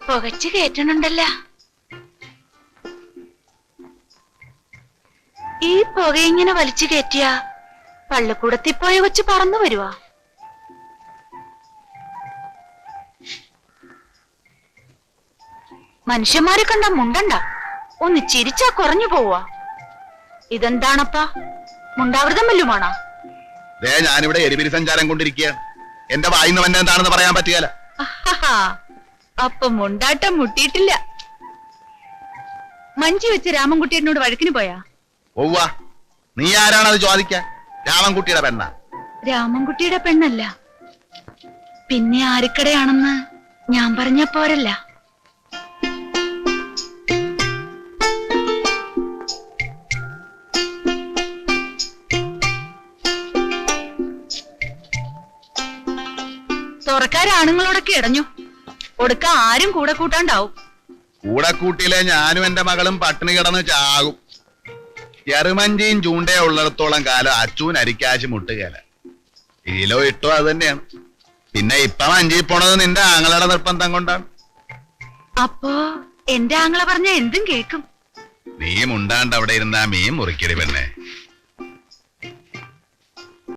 പുകച്ചു കേറ്റണുണ്ടല്ല. ഈ പുക ഇങ്ങനെ വലിച്ചു കയറ്റിയ പള്ളിക്കൂടത്തിൽ പോയ കൊച്ചു പറന്നു വരുവാ. മനുഷ്യന്മാരെ കണ്ട മുണ്ടണ്ട, ഒന്ന് ചിരിച്ചാ കുറഞ്ഞു പോവാ. ഇതെന്താണപ്പാ, മുണ്ടാവൃതം വല്ലുമാണോ? ഞാനിവിടെ എരിപിരി സഞ്ചാരം കൊണ്ടിരിക്കുക. എന്റെ വായിന്ന് വന്നെ എന്താണെന്ന് പറയാൻ പറ്റിയല്ല. അപ്പൊ മുണ്ടാട്ടം മുട്ടിയിട്ടില്ല. മഞ്ചി വെച്ച് രാമൻകുട്ടിയോട് വഴക്കിന് പോയാ? ഓവാ, നീ ആരാണത് ചോദിക്കാൻ? രാമൻകുട്ടിയുടെ പെണ്ണ? രാമൻകുട്ടിയുടെ പെണ്ണല്ല, പിന്നെ ആരിക്കടയാണെന്ന് ഞാൻ പറഞ്ഞ പോരല്ല. തുറക്കാരാണുങ്ങളോടൊക്കെ ഇടഞ്ഞു കൊടുക്ക, ആരും കൂടെ കൂട്ടാണ്ടാവും. കൂടെ കൂട്ടിയിലെ ഞാനും എന്റെ മകളും പട്ടിണി കിടന്ന് ചാകും. ചെറുമഞ്ചിയും ചൂണ്ടയോ ഉള്ളിടത്തോളം കാലം അച്ചൂൻ അരിക്കാശ് മുട്ടുകേല. കിലോ ഇട്ടോ അത് തന്നെയാണ്. പിന്നെ ഇപ്പൊ മഞ്ചി പോണത് നിന്റെ ആങ്ങളുടെ നിർബന്ധം കൊണ്ടാണ്. അപ്പോ എന്റെ ആങ്ങള പറഞ്ഞ എന്തും കേക്കും. നീ മുണ്ടാണ്ട് അവിടെ ഇരുന്നാ മീൻ മുറിക്കടി പെണ്ണെ.